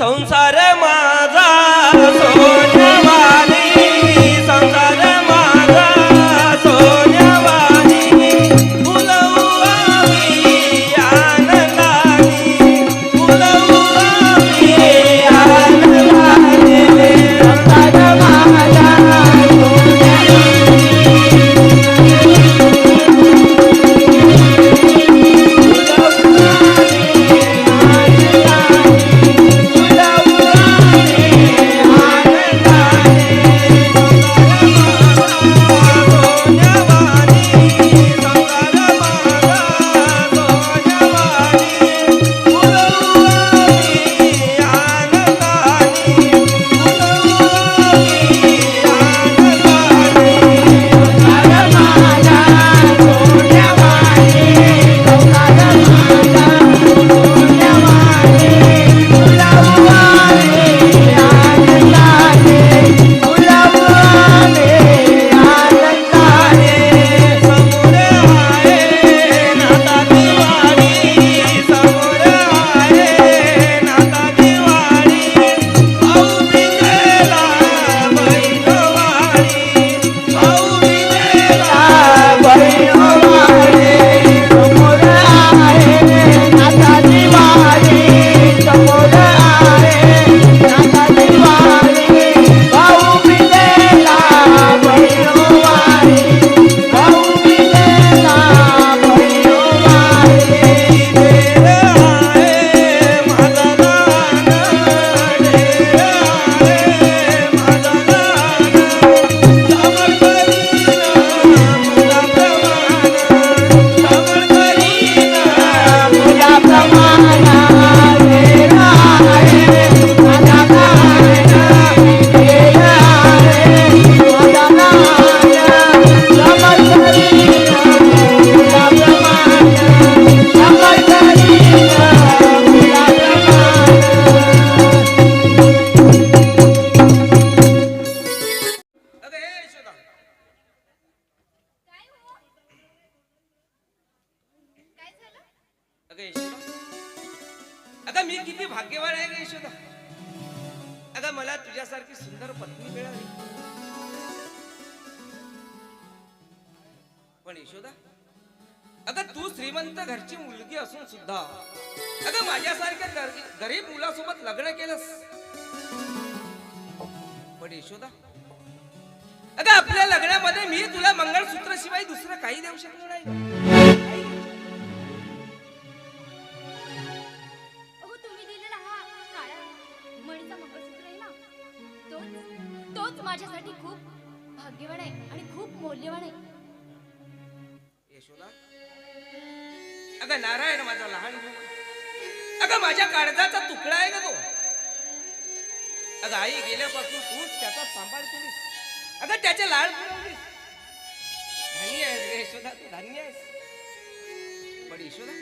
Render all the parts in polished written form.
संसार माझा सोन्यावानी, संसार माझा सोन्यावानी, फुलवू आम्ही आनंदानी, फुलवू आम्ही आनंदानी. संसार माझा अगं मी किती भाग्यवान आहे ग यशोदा. अगं मला तुझ्यासारखी सुंदर पत्नी मिळाली. पण यशोदा, अगं तू श्रीमंत घरची मुलगी असून सुद्धा अगं माझ्यासारख्या गरीब मुलासोबत लग्न केलंस. पण यशोदा, अगं आपल्या लग्नामध्ये मी तुला मंगळसूत्र शिवाय दुसरं काही देऊ शकलो नाही. माझ्यासाठी खूप भाग्यवान आहे आणि खूप मौल्यवान आहे. यशोदा, अगं नारायण माझा लहान भाऊ, अगं माझ्या काळजाचा तुकडा आहे ग तो. अगं आई गेल्यापासून तूच त्याचा सांभाळ केलीस, अगं त्याचे लाड पुरवलीस. धन्य आहेस यशोदा, तू धन्य आहेस. पण यशोदा,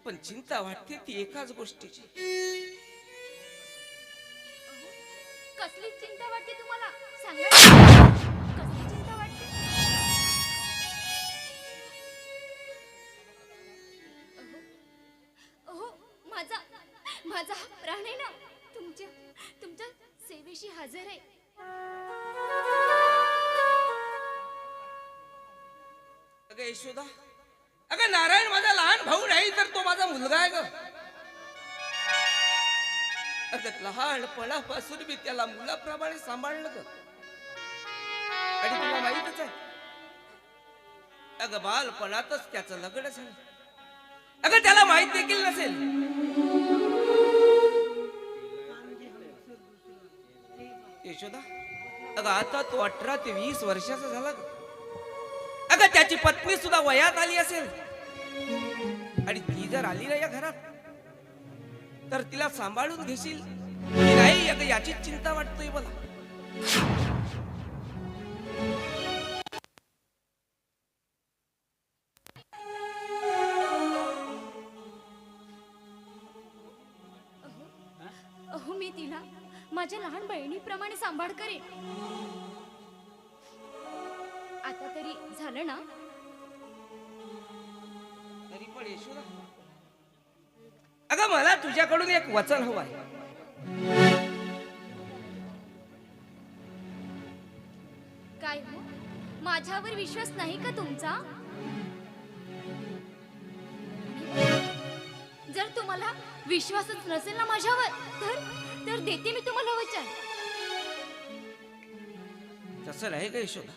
पण चिंता वाटते ती एकाच गोष्टीची. कसली चिंता वाटते तुम्हाला? सांगा, कसली चिंता वाटते? अहो, माझा माझा हा प्राण आहे ना, तुमच्या सेवेशी हजर आहे. अगं यशोदा, अगं नारायण माझा लहान भाऊ नाही तर तो माझा मुलगा आहे ग. अगं लहानपणापासून मी त्याला मुलाप्रमाणे सांभाळलं ग. आणि तुला माहितच आहे, अगं बालपणातच त्याचं लग्न झालं. अगं त्याला माहित देखील नसेल. यशोदा, अगं आता तो 18 ते 20 वर्षाचा झाला ग. अगं त्याची पत्नी सुद्धा वयात आली असेल. आणि ती जर आली ना या घरात तर तिला सांभाळून घेशील की नाही, अगं याची चिंता वाटतोय मला. अहो, मी तिला माझ्या लहान बहिणीप्रमाणे सांभाळ करेन. आता तरी झालं ना? तरी पण यशोदा, अगं मला तुझ्याकडून एक वचन हवं आहे. काय हो, माझ्यावर विश्वास नाही का तुमचा? जर तुम्हाला विश्वासच नसेल ना माझ्यावर, तर देते मी तुम्हाला वचन. तसं नाही का यशोदा?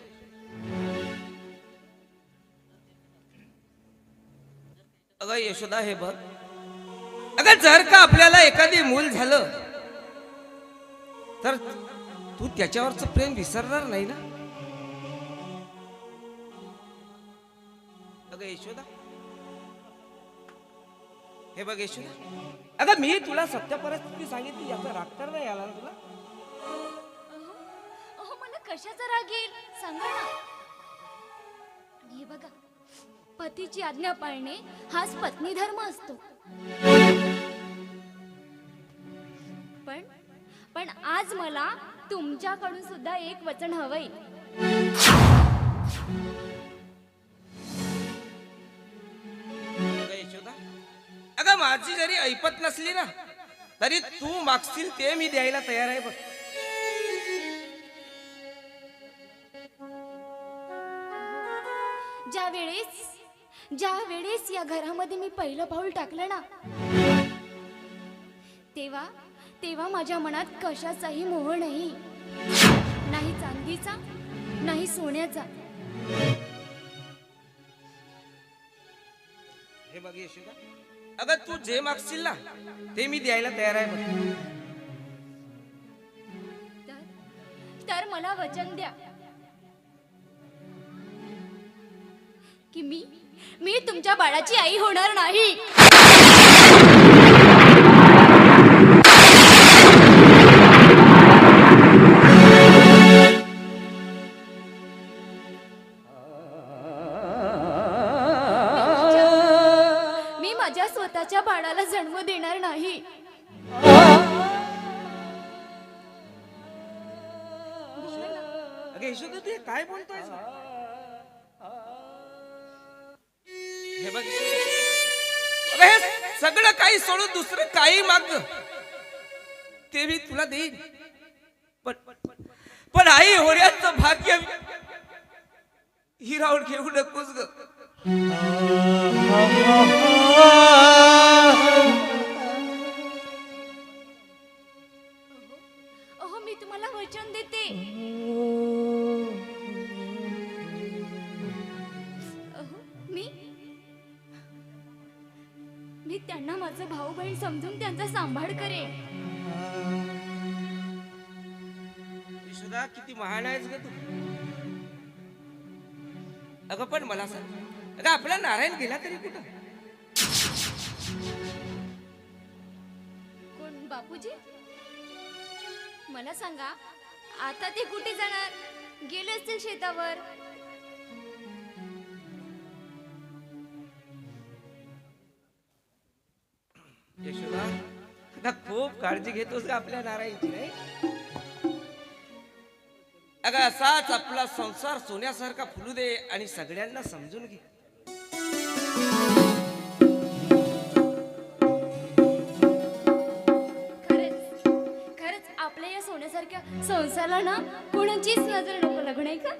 अगं यशोदा, हे बघ, अगं जर का आपल्याला एखादी मूल झालं तर तू त्याच्यावरच प्रेम विसरणार नाही ना? अगं यशोदा, हे बघ यशोदा, अगं मी तुला सत्य परिस्थिती सांगितली, याचा राग तर नाही आला ना तुला? अहो, मला कशाचा राग येईल सांगा ना. हे बघा, पतीची आज्ञा पाळणे हाच पत्नी धर्म असतो. पण आज मला तुमच्याकडून सुद्धा एक वचन हवंय. अगं यशोदा, अगं माझी जरी ऐपत नसली ना, तरी तू मागशील ते मी द्यायला तयार आहे बघ. ज्या वेळेस या घरामध्ये मी पहिलं पाऊल टाकलं ना, तेव्हा माझ्या मनात कशाचाही मोह नाही. नाही चांदीचा, नाही सोन्याचा. हे बघ यशोदा, अगं तू जे मागशील ना ते मी द्यायला तयार आहे बघ. तर मला वचन द्या की मी तुमच्या बाळाची आई होणार नाही. मी माझ्या स्वतःच्या बाळाला जन्म देणार नाही. अगं यशोदा, तू हे काय बोलतोय? हे बघ, अगं हे सगळं काही सोडून दुसरं काही माग ते मी तुला देईन, पण आई होण्याचं भाग्य हिरावून घेऊ नकोस ग. अहो, मी तुम्हाला वचन देते. मी त्यांना माझं भाऊ बहीण समजून त्यांचा सांभाळ करेन. यशोदा, किती महान आहेस ग तू. अगं पण मला सांग, अगं आपला नारायण गेला तरी कुठं? कोण, बापूजी? मला सांगा, आता ते कुठे जाणार? गेले असतील शेतावर. यशोदा, आता खूप काळजी घेतोस का आपल्या नारायणची? नाही अगं, असाच आपला संसार सोन्यासारखा फुलू दे आणि सगळ्यांना समजून घे. खरंच आपल्या या सोन्यासारख्या संसाराला ना कोणाचीच नजर नको लागू, नाही का?